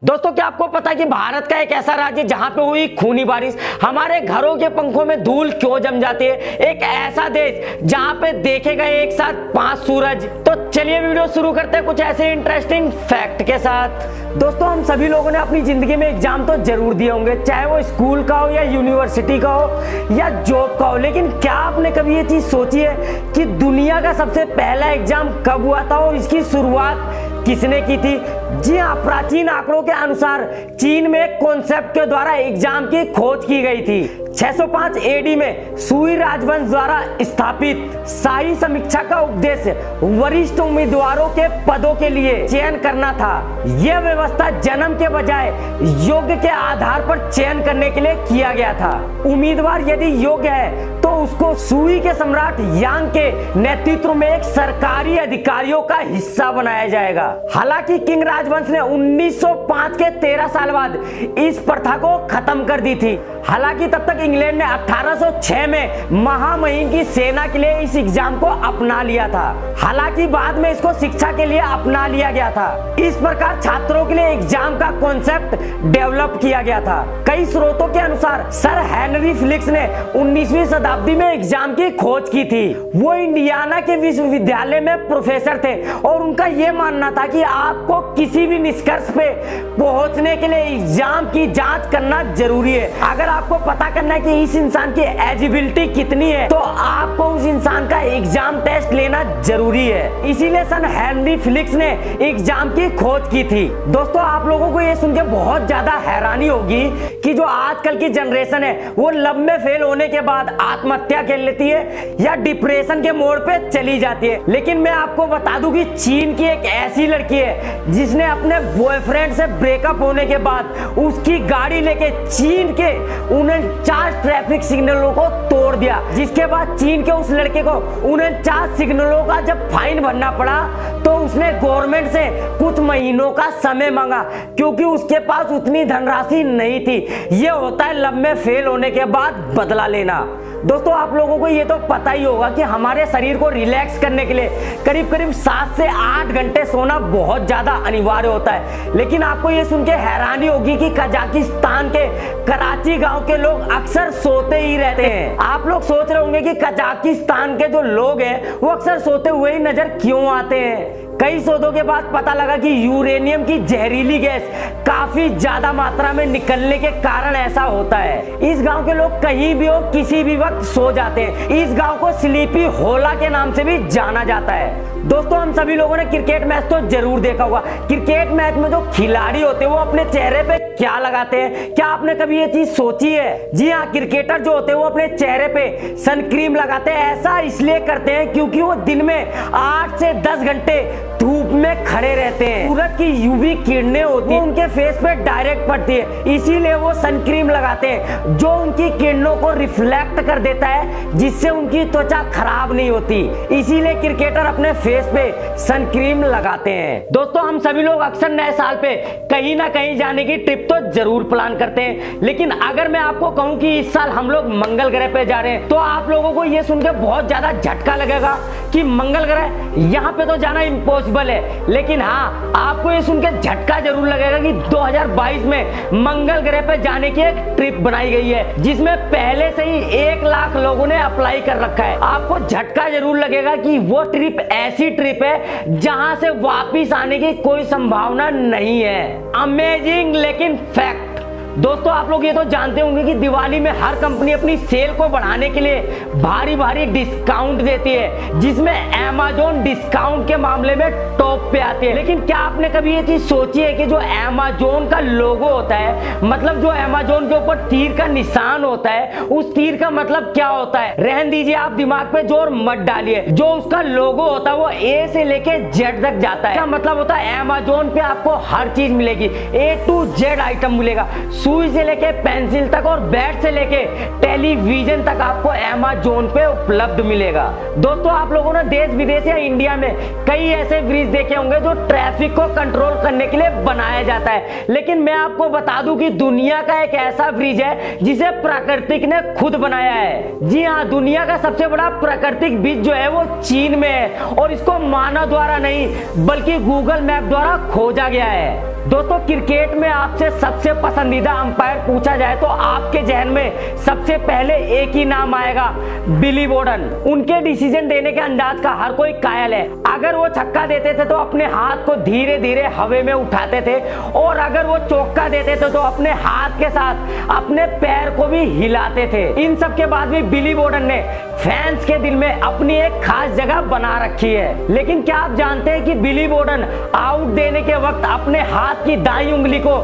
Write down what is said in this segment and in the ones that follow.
दोस्तों क्या आपको पता है कि भारत का एक ऐसा राज्य जहां पे हुई खूनी बारिश हमारे घरों के पंखों में धूल क्यों जम जाती है। एक ऐसा देश जहां पे देखे गए एक साथ 5 सूरज। तो चलिए वीडियो शुरू करते हैं कुछ ऐसे इंटरेस्टिंग फैक्ट के साथ। दोस्तों हम सभी लोगों ने अपनी जिंदगी में एग्जाम तो जरूर दिए होंगे, चाहे वो स्कूल का हो या यूनिवर्सिटी का हो या जॉब का हो। लेकिन क्या आपने कभी ये चीज सोची है कि दुनिया का सबसे पहला एग्जाम कब हुआ था और इसकी शुरुआत किसने की थी? जी हाँ, प्राचीन आंकड़ों के अनुसार चीन में एक कॉन्सेप्ट के द्वारा एग्जाम की खोज की गई थी। 605 एडी में सुई राजवंश द्वारा स्थापित शाही समीक्षा का उद्देश्य वरिष्ठ उम्मीदवारों के पदों के लिए चयन करना था। यह व्यवस्था जन्म के बजाय योग्य के आधार पर चयन करने के लिए किया गया था। उम्मीदवार यदि योग्य है तो उसको सुई के सम्राट यांग के नेतृत्व में एक सरकारी अधिकारियों का हिस्सा बनाया जाएगा। हालांकि किंग राजवंश ने 1905 के 13 साल बाद इस प्रथा को खत्म कर दी थी। हालांकि तब तक इंग्लैंड ने 1806 में महामहिम की सेना के लिए इस एग्जाम को अपना लिया था। हालांकि बाद में इसको शिक्षा के लिए अपना लिया गया था। इस प्रकार छात्रों के लिए एग्जाम का कॉन्सेप्ट डेवलप किया गया था। कई स्रोतों के अनुसार सर हेनरी फिलिप्स ने 19वीं शताब्दी में एग्जाम की खोज की थी। वो इंडियाना के विश्वविद्यालय में प्रोफेसर थे और उनका यह मानना था कि आपको किसी भी निष्कर्ष पे पहुंचने के लिए एग्जाम की जांच करना जरूरी है। अगर आपको पता करना है कि इस इंसान की एलिजिबिलिटी कितनी है तो आपको उस इंसान का एग्जाम टेस्ट लेना जरूरी है। इसीलिए सन हेनरी फिलिप्स ने एग्जाम की खोज की थी। दोस्तों आप लोगों को ये सुन के बहुत ज्यादा हैरानी होगी कि जो आजकल की जनरेशन है वो लब में फेल होने के बाद आत्महत्या कर लेती है या डिप्रेशन के मोड़ पे चली जाती है। लेकिन मैं आपको बता दूं कि चीन की एक ऐसी लड़की है जिसने अपने बॉयफ्रेंड से ब्रेकअप होने के बाद उसकी गाड़ी लेके चीन के 49 ट्रैफिक सिग्नलों को तोड़ दिया। जिसके बाद चीन के उस लड़के को 49 सिग्नलों का जब फाइन भरना पड़ा तो उसने गवर्नमेंट से कुछ महीनों का समय मांगा क्योंकि उसके पास उतनी धनराशि नहीं थी। यह होता है लब में फेल होने के बाद बदला लेना। दोस्तों आप लोगों को ये तो पता ही होगा कि हमारे शरीर को रिलैक्स करने के लिए करीब करीब 7 से 8 घंटे सोना बहुत ज्यादा अनिवार्य होता है। लेकिन आपको ये सुन के हैरानी होगी कि कजाकिस्तान के कराची गांव के लोग अक्सर सोते ही रहते हैं। आप लोग सोच रहे होंगे कि कजाकिस्तान के जो लोग हैं वो अक्सर सोते हुए ही नजर क्यों आते हैं। कई शोधों के बाद पता लगा कि यूरेनियम की जहरीली गैस काफी ज्यादा मात्रा में निकलने के कारण ऐसा होता है। इस गांव के लोग कहीं भी हो किसी भी वक्त सो जाते हैं। इस गांव को स्लीपी होला के नाम से भी जाना जाता है। दोस्तों हम सभी लोगों ने क्रिकेट मैच तो जरूर देखा होगा। क्रिकेट मैच में जो खिलाड़ी होते हैं वो अपने चेहरे पे क्या लगाते हैं? क्या आपने कभी ये चीज सोची है? जी हाँ, क्रिकेटर जो होते हैं वो अपने चेहरे पे सन क्रीम लगाते हैं। ऐसा इसलिए करते हैं क्योंकि वो दिन में 8 से 10 घंटे धूप में खड़े रहते हैं। सूरज की यूवी किरणें होती है उनके फेस पे डायरेक्ट पड़ती है, इसीलिए वो सन क्रीम लगाते हैं जो उनकी किरणों को रिफ्लेक्ट कर देता है जिससे उनकी त्वचा खराब नहीं होती। इसीलिए क्रिकेटर अपने फेस पे सन क्रीम लगाते हैं। दोस्तों हम सभी लोग अक्सर नए साल पे कहीं ना कहीं जाने की ट्रिप तो जरूर प्लान करते हैं। लेकिन अगर मैं आपको कहूं कि इस साल हम लोग मंगल ग्रह पे जा रहे हैं तो आप लोगों को ये सुन के बहुत ज्यादा झटका लगेगा कि मंगल ग्रह यहाँ पे तो जाना इम्पॉसिबल है। लेकिन हाँ, आपको ये सुन के झटका जरूर लगेगा कि 2022 में मंगल ग्रह पे जाने की एक ट्रिप बनाई गई है जिसमें पहले से ही 1 लाख लोगों ने अप्लाई कर रखा है। आपको झटका जरूर लगेगा कि वो ट्रिप ऐसी ट्रिप है जहां से वापिस आने की कोई संभावना नहीं है। अमेजिंग लेकिन फैक्ट। दोस्तों आप लोग ये तो जानते होंगे कि दिवाली में हर कंपनी अपनी सेल को बढ़ाने के लिए भारी भारी डिस्काउंट देती है जिसमें अमेज़न डिस्काउंट के मामले में टॉप पे आती है। लेकिन क्या आपने कभी ये चीज सोची है कि जो अमेज़न का लोगो होता है, मतलब जो अमेज़न के ऊपर तीर का निशान होता है, उस तीर का मतलब क्या होता है? रहने दीजिए, आप दिमाग पे जोर मत डालिए। जो उसका लोगो होता है वो ए से लेके जेड तक जाता है। क्या मतलब होता है? अमेज़न पे आपको हर चीज मिलेगी, A to Z आइटम मिलेगा। सुई से लेके पेंसिल तक और बैट से लेके टेलीविजन तक आपको अमेज़न पे उपलब्ध मिलेगा। दोस्तों आप लोगों ने देश विदेश या इंडिया में कई ऐसे ब्रिज देखे होंगे जो ट्रैफिक को कंट्रोल करने के लिए बनाया जाता है। लेकिन मैं आपको बता दूं कि दुनिया का एक ऐसा ब्रिज है जिसे प्राकृतिक ने खुद बनाया है। जी हाँ, दुनिया का सबसे बड़ा प्राकृतिक ब्रिज जो है वो चीन में है और इसको मानव द्वारा नहीं बल्कि गूगल मैप द्वारा खोजा गया है। दोस्तों क्रिकेट में आपसे सबसे पसंदीदा अंपायर पूछा जाए तो आपके जहन में सबसे पहले एक ही नाम आएगा, बिली बोर्डन। उनके डिसीजन देने के अंदाज का हर कोई कायल है। अगर वो छक्का देते थे तो अपने हाथ को धीरे धीरे हवा में उठाते थे, और अगर वो चौका देते थे तो अपने हाथ के साथ अपने पैर को भी हिलाते थे। इन सब के बाद भी बिली बोर्डन ने फैंस के दिल में अपनी एक खास जगह बना रखी है। लेकिन क्या आप जानते हैं कि बिली बोर्डन आउट देने के वक्त अपने हाथ की दाईं उंगली को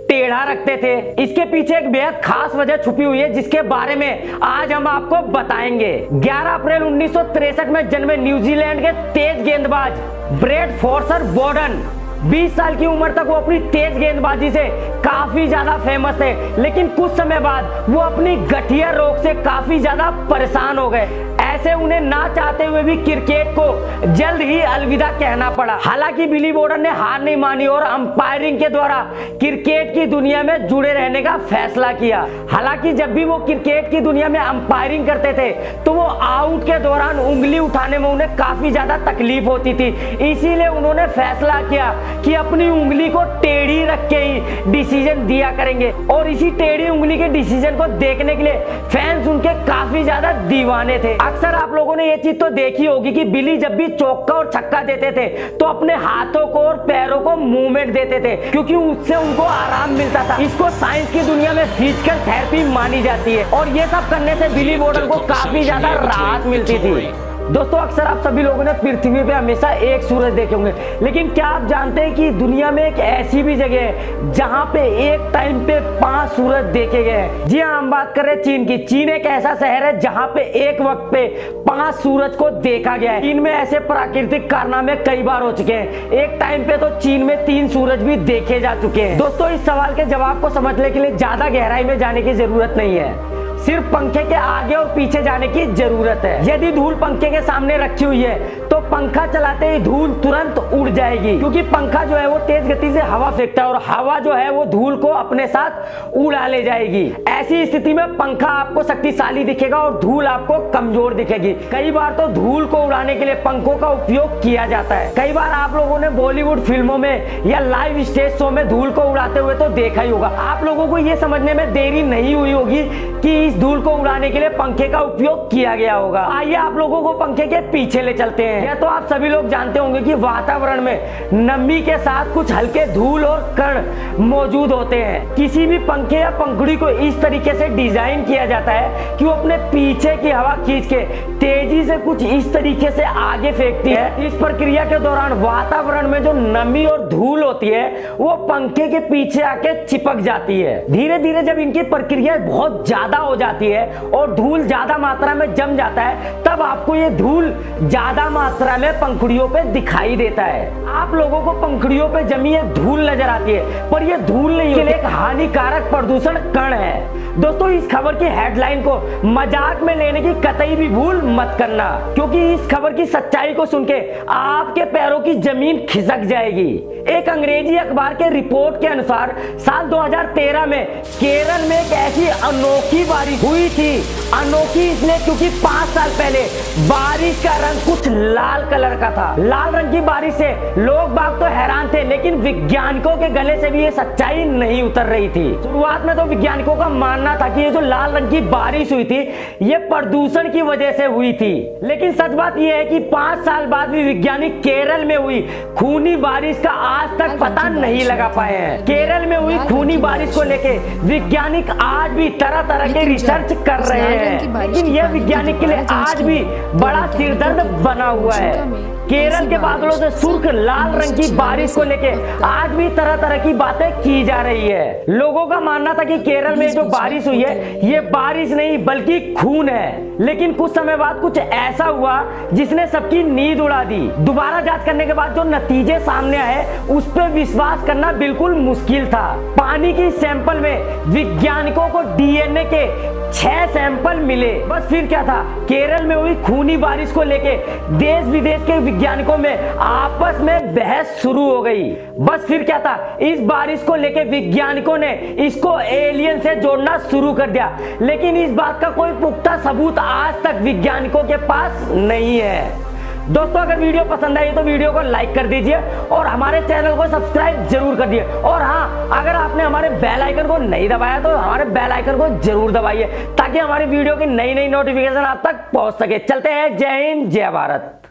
टेढ़ा रखते थे? इसके पीछे एक बेहद खास वजह छुपी हुई है, जिसके बारे में आज हम आपको बताएंगे। 11 अप्रैल 1963 में जन्मे न्यूजीलैंड के तेज गेंदबाज ब्रेट फोर्सर बोर्डन 20 साल की उम्र तक वो अपनी तेज गेंदबाजी से काफी ज्यादा फेमस थे, लेकिन कुछ समय बाद वो अपनी गठिया रोग से काफी ज्यादा परेशान हो गए। ऐसे उन्हें ना चाहते हुए भी क्रिकेट को जल्द ही अलविदा कहना पड़ा। हालांकि बिली बोर्डन ने हार नहीं मानी और अंपायरिंग के द्वारा क्रिकेट की दुनिया में जुड़े रहने का फैसला किया। हालांकि जब भी वो क्रिकेट की दुनिया में अंपायरिंग करते थे तो वो आउट के दौरान उंगली उठाने में उन्हें काफी ज्यादा तकलीफ होती थी। इसीलिए उन्होंने फैसला किया कि अपनी उंगली को टेढ़ी रख के ही डिसीजन दिया करेंगे, और इसी टेढ़ी उंगली के डिसीजन को देखने के लिए फैंस उनके काफी ज्यादा दीवाने थे। अक्सर आप लोगों ने ये चीज तो देखी होगी कि बिली जब भी चौका और छक्का देते थे तो अपने हाथों को और पैरों को मूवमेंट देते थे, क्योंकि उससे उनको आराम मिलता था। इसको साइंस की दुनिया में फिजिकल थेरेपी मानी जाती है, और ये सब करने से बिली बोर्डन को काफी ज्यादा राहत मिलती थी। दोस्तों अक्सर आप सभी लोगों ने पृथ्वी पे हमेशा एक सूरज देखे होंगे, लेकिन क्या आप जानते हैं कि दुनिया में एक ऐसी भी जगह है जहां पे एक टाइम पे 5 सूरज देखे गए हैं? जी हाँ, हम बात कर रहे हैं चीन की। चीन एक ऐसा शहर है जहां पे एक वक्त पे 5 सूरज को देखा गया है। चीन में ऐसे प्राकृतिक कारनामे कई बार हो चुके हैं। एक टाइम पे तो चीन में 3 सूरज भी देखे जा चुके हैं। दोस्तों इस सवाल के जवाब को समझने के लिए ज्यादा गहराई में जाने की जरूरत नहीं है, सिर्फ पंखे के आगे और पीछे जाने की जरूरत है। यदि धूल पंखे के सामने रखी हुई है तो पंखा चलाते ही धूल तुरंत उड़ जाएगी, क्योंकि पंखा जो है वो तेज गति से हवा फेंकता है और हवा जो है वो धूल को अपने साथ उड़ा ले जाएगी। ऐसी स्थिति में पंखा आपको शक्तिशाली दिखेगा और धूल आपको कमजोर दिखेगी। कई बार तो धूल को उड़ाने के लिए पंखों का उपयोग किया जाता है। कई बार आप लोगों ने बॉलीवुड फिल्मों में या लाइव स्टेज शो में धूल को उड़ाते हुए तो देखा ही होगा। आप लोगों को ये समझने में देरी नहीं हुई होगी कि इस धूल को उड़ाने के लिए पंखे का उपयोग किया गया होगा। आइए आप लोगों को पंखे के पीछे ले चलते हैं। यह तो आप सभी लोग जानते होंगे कि वातावरण में नमी के साथ कुछ हल्के धूल और कण मौजूद होते हैं। किसी भी पंखे या पंखुड़ी को इस तरीके से डिजाइन किया जाता है कि वो अपने पीछे की हवा खींच के तेजी से कुछ इस तरीके से आगे फेंकती है। इस प्रक्रिया के दौरान वातावरण में जो नमी और धूल होती है वो पंखे के पीछे आके चिपक जाती है। धीरे धीरे जब इनकी प्रक्रिया बहुत ज्यादा हो जाती है और धूल ज्यादा मात्रा में जम जाता है, तब आपको ये धूल ज्यादा मात्रा में पंखुड़ियों पे दिखाई देता है। आप लोगों को पंखुड़ियों पे जमी ये धूल नजर आती है, पर ये धूल नहीं है, एक हानिकारक प्रदूषण कण है। दोस्तों इस खबर की हेडलाइन को मजाक में लेने की कतई भी भूल मत करना, क्योंकि इस खबर की सच्चाई को सुन के आपके पैरों की जमीन खिसक जाएगी। एक अंग्रेजी अखबार के रिपोर्ट के अनुसार साल 2013 में केरल में एक ऐसी अनोखी बारिश हुई थी। अनोखी इसलिए क्योंकि 5 साल पहले बारिश का रंग कुछ लाल कलर का था। लाल रंग की बारिश से लोग बाग तो हैरान थे, लेकिन वैज्ञानिकों के गले से भी ये सच्चाई नहीं उतर रही थी। शुरुआत में तो वैज्ञानिकों का मानना था कि ये जो लाल रंग की बारिश हुई थी ये प्रदूषण की वजह से हुई थी, लेकिन सच बात यह है कि 5 साल बाद भी वैज्ञानिक केरल में हुई खूनी बारिश का आज तक पता नहीं लगा पाए हैं। केरल में हुई खूनी बारिश को लेके वैज्ञानिक आज भी तरह तरह के रिसर्च कर रहे हैं, लेकिन यह वैज्ञानिक के लिए आज भी बड़ा सिरदर्द बना हुआ है। केरल के बादलों से सुर्ख लाल रंग की बारिश को लेके आज भी तरह तरह की बातें की जा रही है। लोगों का मानना था कि केरल में जो बारिश हुई है ये बारिश नहीं बल्कि खून है, लेकिन कुछ समय बाद कुछ ऐसा हुआ जिसने सबकी नींद उड़ा दी। दोबारा जांच करने के बाद जो नतीजे सामने आए उस पर विश्वास करना बिल्कुल मुश्किल था। पानी की सैंपल में वैज्ञानिकों को डीएनए के 6 सैंपल मिले। बस फिर क्या था, केरल में हुई खूनी बारिश को लेके देश विदेश के वैज्ञानिकों में आपस में बहस शुरू हो गई। बस फिर क्या था, इस बारिश को लेके वैज्ञानिकों ने इसको एलियन से जोड़ना शुरू कर दिया, लेकिन इस बात का कोई पुख्ता सबूत आज तक वैज्ञानिकों के पास नहीं है। दोस्तों अगर वीडियो पसंद आई तो वीडियो को लाइक कर दीजिए और हमारे चैनल को सब्सक्राइब जरूर कर दीजिए। और हाँ, अगर आपने हमारे बेल आइकन को नहीं दबाया तो हमारे बेल आइकन को जरूर दबाइए ताकि हमारी वीडियो की नई नई नोटिफिकेशन आप तक पहुंच सके। चलते हैं, जय हिंद जय भारत।